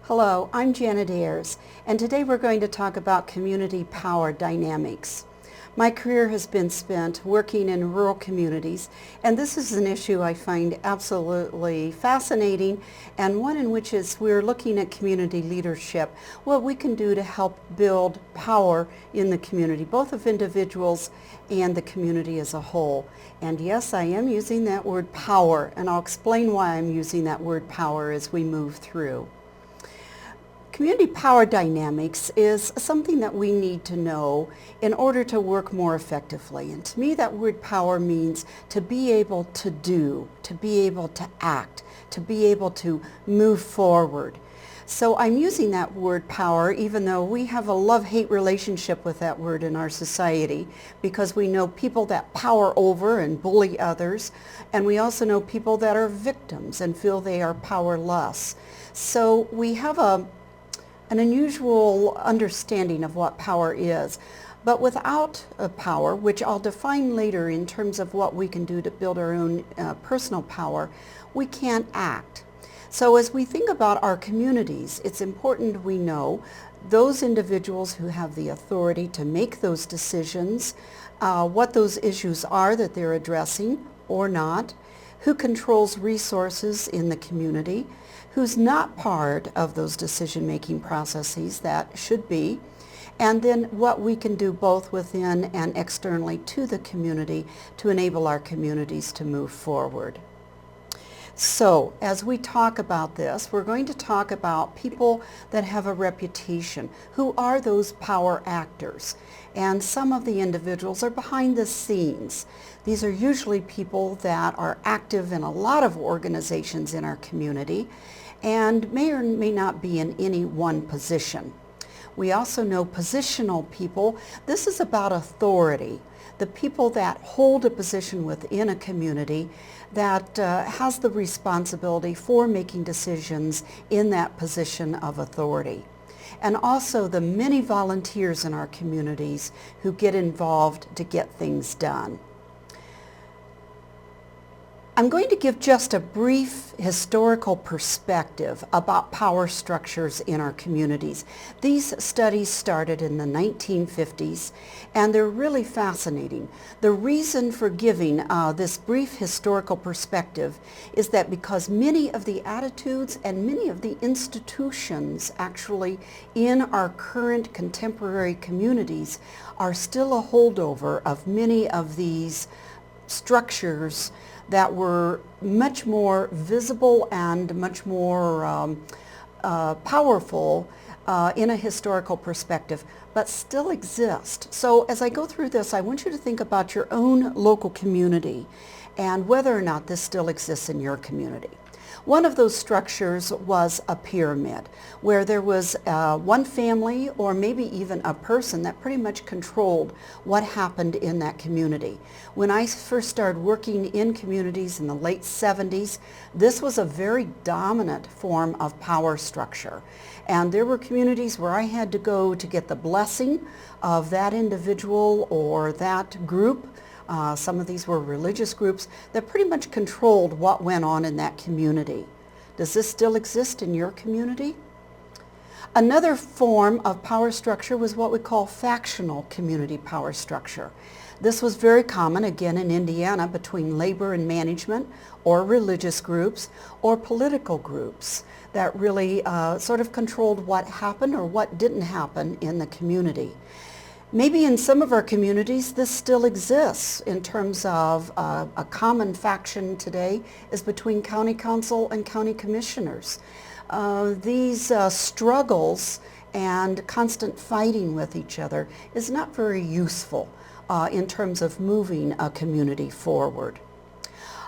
Hello, I'm Janet Ayers, and today we're going to talk about community power dynamics. My career has been spent working in rural communities, and this is an issue I find absolutely fascinating, and one in which we're looking at community leadership, what we can do to help build power in the community, both of individuals and the community as a whole. And yes, I am using that word power, and I'll explain why I'm using that word power as we move through. Community power dynamics is something that we need to know in order to work more effectively. And to me, that word power means to be able to do, to be able to act, to be able to move forward. So I'm using that word power even though we have a love-hate relationship with that word in our society, because we know people that power over and bully others, and we also know people that are victims and feel they are powerless. So we have an unusual understanding of what power is. But without a power, which I'll define later in terms of what we can do to build our own personal power, we can't act. So as we think about our communities, it's important we know those individuals who have the authority to make those decisions, what those issues are that they're addressing or not, who controls resources in the community, who's not part of those decision-making processes that should be, and then what we can do both within and externally to the community to enable our communities to move forward. So as we talk about this, we're going to talk about people that have a reputation. Who are those power actors? And some of the individuals are behind the scenes. These are usually people that are active in a lot of organizations in our community and may or may not be in any one position. We also know positional people. This is about authority. The people that hold a position within a community that has the responsibility for making decisions in that position of authority. And also the many volunteers in our communities who get involved to get things done. I'm going to give just a brief historical perspective about power structures in our communities. These studies started in the 1950s, and they're really fascinating. The reason for giving this brief historical perspective is that because many of the attitudes and many of the institutions actually in our current contemporary communities are still a holdover of many of these structures that were much more visible and much more powerful in a historical perspective, but still exist. So as I go through this, I want you to think about your own local community and whether or not this still exists in your community. One of those structures was a pyramid, where there was one family or maybe even a person that pretty much controlled what happened in that community. When I first started working in communities in the late 70s, this was a very dominant form of power structure. And there were communities where I had to go to get the blessing of that individual or that group. Some of these were religious groups that pretty much controlled what went on in that community. Does this still exist in your community? Another form of power structure was what we call factional community power structure. This was very common, again, in Indiana between labor and management or religious groups or political groups that really sort of controlled what happened or what didn't happen in the community. Maybe in some of our communities this still exists in terms of a common faction today is between county council and county commissioners. These struggles and constant fighting with each other is not very useful in terms of moving a community forward.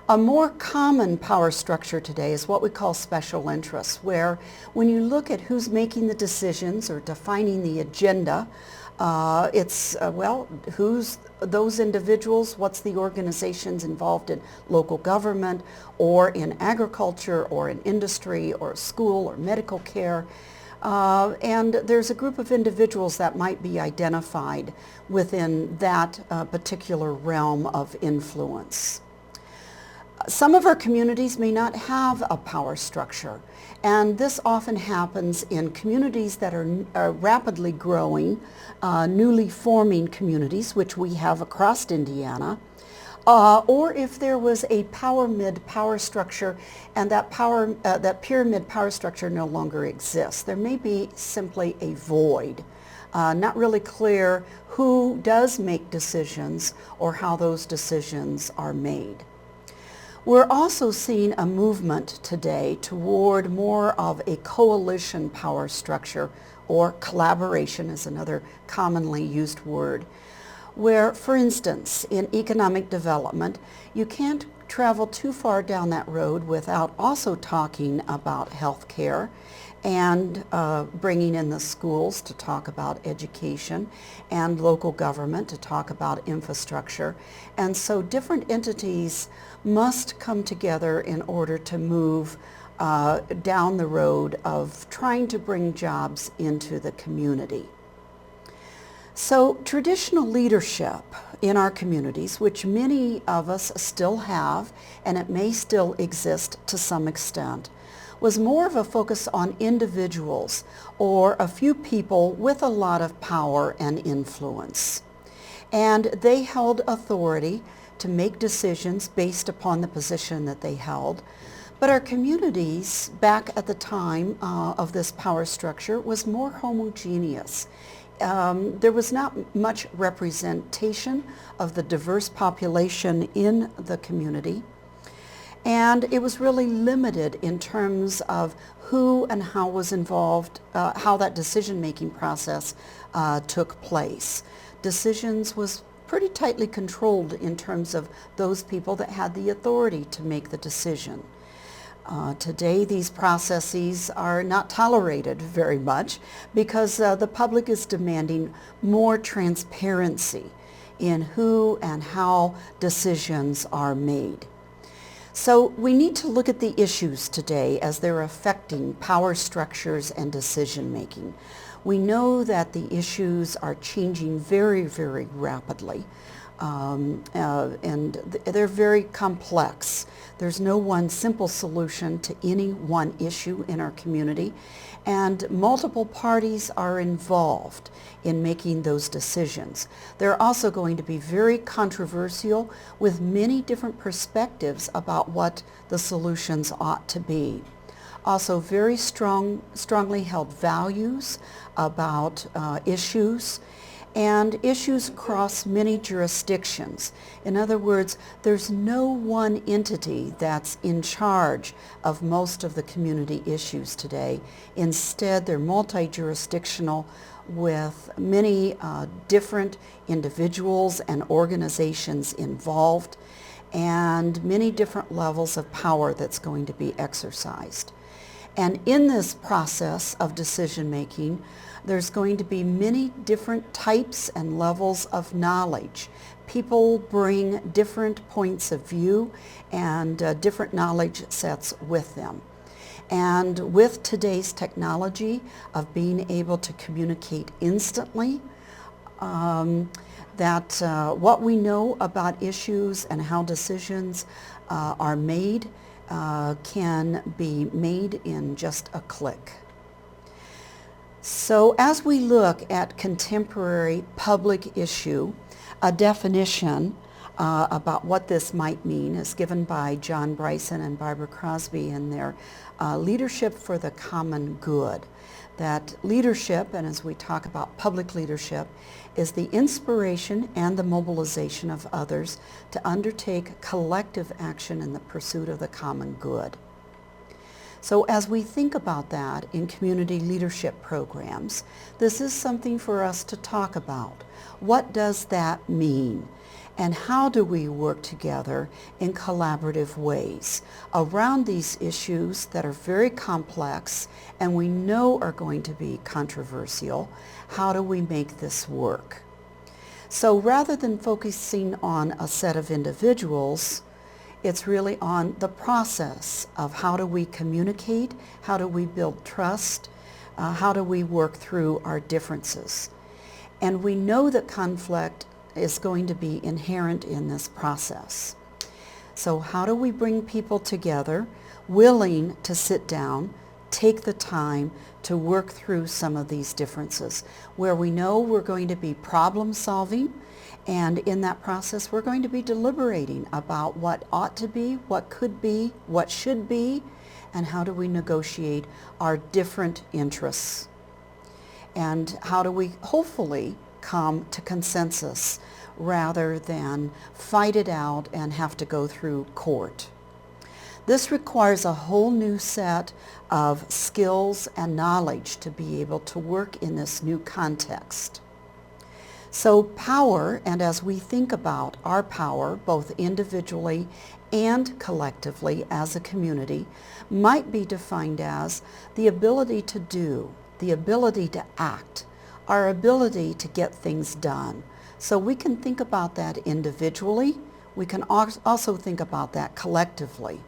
A more common power structure today is what we call special interests, where when you look at who's making the decisions or defining the agenda, who's those individuals, what's the organizations involved in local government or in agriculture or in industry or school or medical care. And there's a group of individuals that might be identified within that particular realm of influence. Some of our communities may not have a power structure, and this often happens in communities that are rapidly growing, newly forming communities, which we have across Indiana, or if there was a pyramid power structure and that pyramid power structure no longer exists. There may be simply a void. Not really clear who does make decisions or how those decisions are made. We're also seeing a movement today toward more of a coalition power structure, or collaboration is another commonly used word, where, for instance, in economic development, you can't travel too far down that road without also talking about health care and bringing in the schools to talk about education and local government to talk about infrastructure. And so different entities must come together in order to move down the road of trying to bring jobs into the community. So traditional leadership in our communities, which many of us still have, and it may still exist to some extent, was more of a focus on individuals or a few people with a lot of power and influence. And they held authority to make decisions based upon the position that they held. But our communities back at the time of this power structure was more homogeneous. There was not much representation of the diverse population in the community. And it was really limited in terms of who and how was involved, how that decision-making process took place. Decisions was pretty tightly controlled in terms of those people that had the authority to make the decision. Today, these processes are not tolerated very much because the public is demanding more transparency in who and how decisions are made. So we need to look at the issues today as they're affecting power structures and decision making. We know that the issues are changing very, very rapidly, and they're very complex. There's no one simple solution to any one issue in our community, and multiple parties are involved in making those decisions. They're also going to be very controversial with many different perspectives about what the solutions ought to be. Also very strongly held values about issues, and issues cross many jurisdictions. In other words, there's no one entity that's in charge of most of the community issues today. Instead, they're multi-jurisdictional with many different individuals and organizations involved and many different levels of power that's going to be exercised. And in this process of decision making, there's going to be many different types and levels of knowledge. People bring different points of view and different knowledge sets with them. And with today's technology of being able to communicate instantly, what we know about issues and how decisions are made can be made in just a click. So as we look at contemporary public issue, a definition about what this might mean is given by John Bryson and Barbara Crosby in their Leadership for the Common Good. That leadership, and as we talk about public leadership, is the inspiration and the mobilization of others to undertake collective action in the pursuit of the common good. So as we think about that in community leadership programs, this is something for us to talk about. What does that mean? And how do we work together in collaborative ways around these issues that are very complex and we know are going to be controversial? How do we make this work? So rather than focusing on a set of individuals, it's really on the process of how do we communicate, how do we build trust, how do we work through our differences. And we know that conflict is going to be inherent in this process. So how do we bring people together, willing to sit down, take the time to work through some of these differences, where we know we're going to be problem solving, and in that process we're going to be deliberating about what ought to be, what could be, what should be, and how do we negotiate our different interests. And how do we hopefully come to consensus rather than fight it out and have to go through court. This requires a whole new set of skills and knowledge to be able to work in this new context. So power, and as we think about our power, both individually and collectively as a community, might be defined as the ability to do, the ability to act, our ability to get things done. So we can think about that individually. We can also think about that collectively.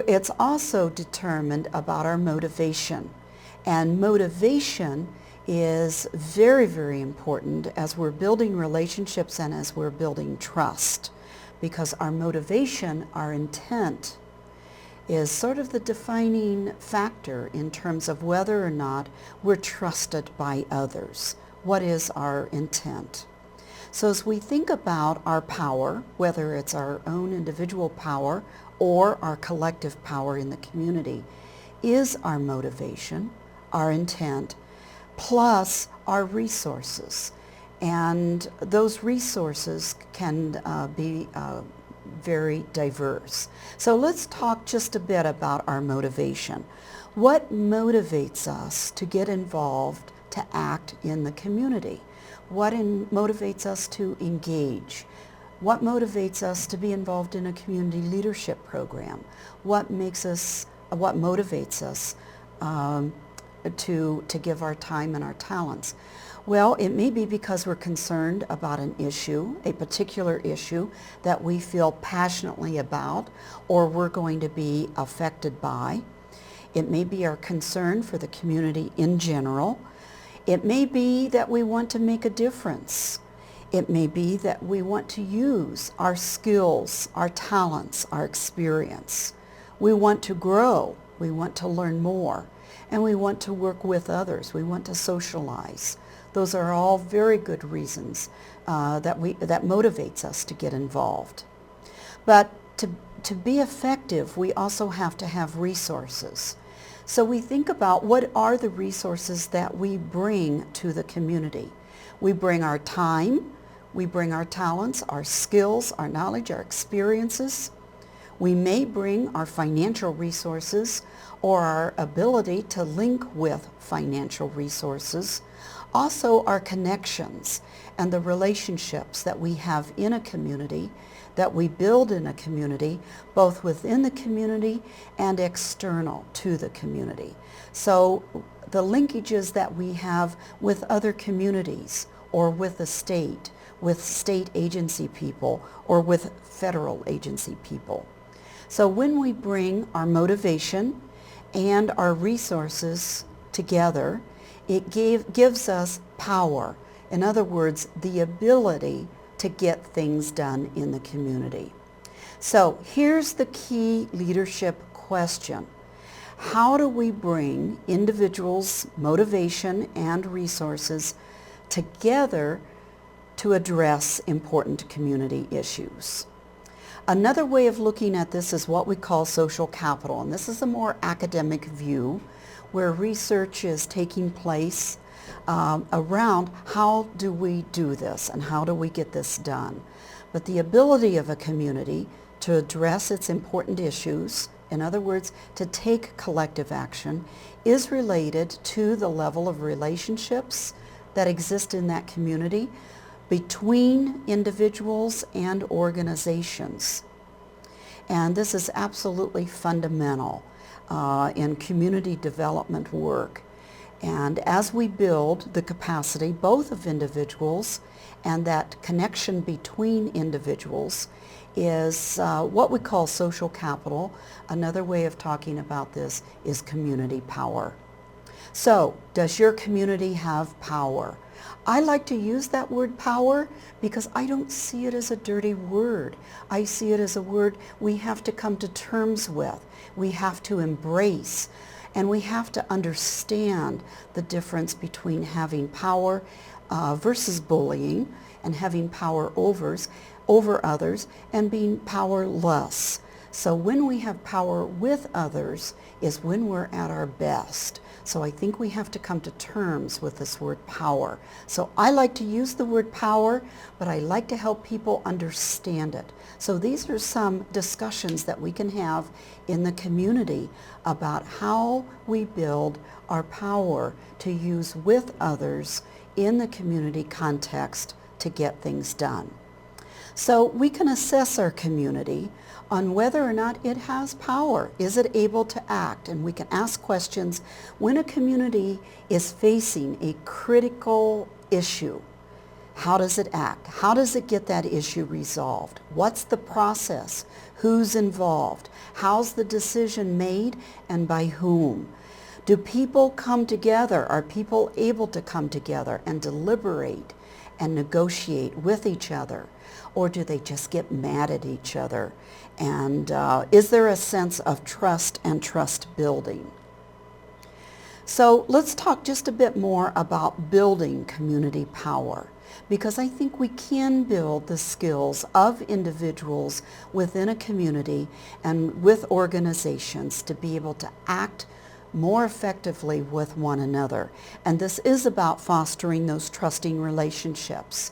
It's also determined about our motivation. And motivation is very, very important as we're building relationships and as we're building trust, because our motivation, our intent, is sort of the defining factor in terms of whether or not we're trusted by others. What is our intent? So as we think about our power, whether it's our own individual power or our collective power in the community, is our motivation, our intent, plus our resources. And those resources can be very diverse. So let's talk just a bit about our motivation. What motivates us to get involved, to act in the community? What motivates us to engage? What motivates us to be involved in a community leadership program? What motivates us to give our time and our talents? Well, it may be because we're concerned about an issue, a particular issue that we feel passionately about or we're going to be affected by. It may be our concern for the community in general. It may be that we want to make a difference. It may be that we want to use our skills, our talents, our experience. We want to grow. We want to learn more. And we want to work with others. We want to socialize. Those are all very good reasons that motivates us to get involved. But to be effective, we also have to have resources. So we think about what are the resources that we bring to the community. We bring our time, we bring our talents, our skills, our knowledge, our experiences. We may bring our financial resources or our ability to link with financial resources. Also our connections and the relationships that we have in a community, that we build in a community, both within the community and external to the community. So the linkages that we have with other communities or with the state, with state agency people or with federal agency people. So when we bring our motivation and our resources together, it gives us power. In other words, the ability to get things done in the community. So here's the key leadership question. How do we bring individuals' motivation and resources together to address important community issues? Another way of looking at this is what we call social capital, and this is a more academic view where research is taking place around how do we do this and how do we get this done. But the ability of a community to address its important issues, in other words, to take collective action, is related to the level of relationships that exist in that community between individuals and organizations. And this is absolutely fundamental in community development work. And as we build the capacity both of individuals and that connection between individuals is what we call social capital. Another way of talking about this is community power. So, does your community have power? I like to use that word power because I don't see it as a dirty word. I see it as a word we have to come to terms with. We have to embrace, and we have to understand the difference between having power versus bullying, and having power over others, and being powerless. So when we have power with others is when we're at our best. So I think we have to come to terms with this word power. So I like to use the word power, but I like to help people understand it. So these are some discussions that we can have in the community about how we build our power to use with others in the community context to get things done. So we can assess our community on whether or not it has power. Is it able to act? And we can ask questions when a community is facing a critical issue. How does it act? How does it get that issue resolved? What's the process? Who's involved? How's the decision made and by whom? Do people come together? Are people able to come together and deliberate and negotiate with each other? Or do they just get mad at each other? And is there a sense of trust and trust building? So let's talk just a bit more about building community power, because I think we can build the skills of individuals within a community and with organizations to be able to act more effectively with one another. And this is about fostering those trusting relationships.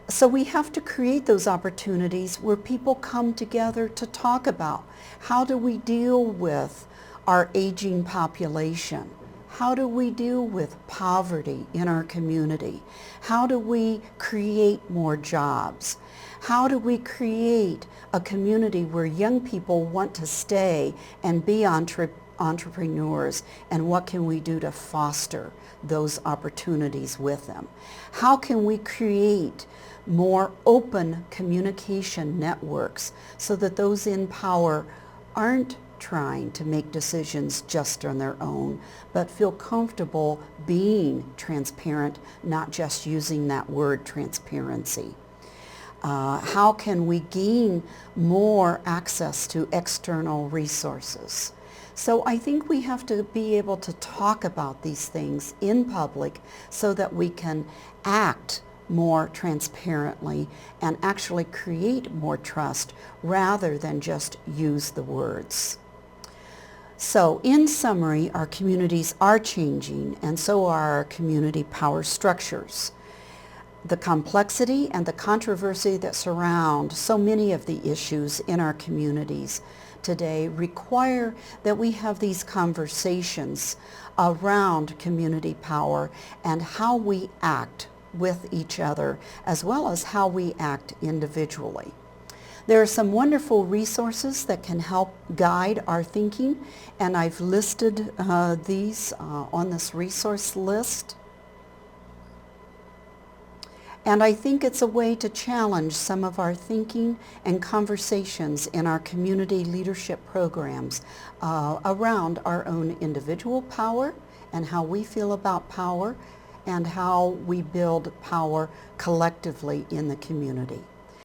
So we have to create those opportunities where people come together to talk about how do we deal with our aging population? How do we deal with poverty in our community? How do we create more jobs? How do we create a community where young people want to stay and be entrepreneurs, and what can we do to foster those opportunities with them? How can we create more open communication networks so that those in power aren't trying to make decisions just on their own, but feel comfortable being transparent, not just using that word transparency? How can we gain more access to external resources? So I think we have to be able to talk about these things in public so that we can act more transparently and actually create more trust rather than just use the words. So in summary, our communities are changing, and so are our community power structures. The complexity and the controversy that surround so many of the issues in our communities today require that we have these conversations around community power and how we act with each other, as well as how we act individually. There are some wonderful resources that can help guide our thinking, and I've listed these on this resource list. And I think it's a way to challenge some of our thinking and conversations in our community leadership programs around our own individual power and how we feel about power and how we build power collectively in the community.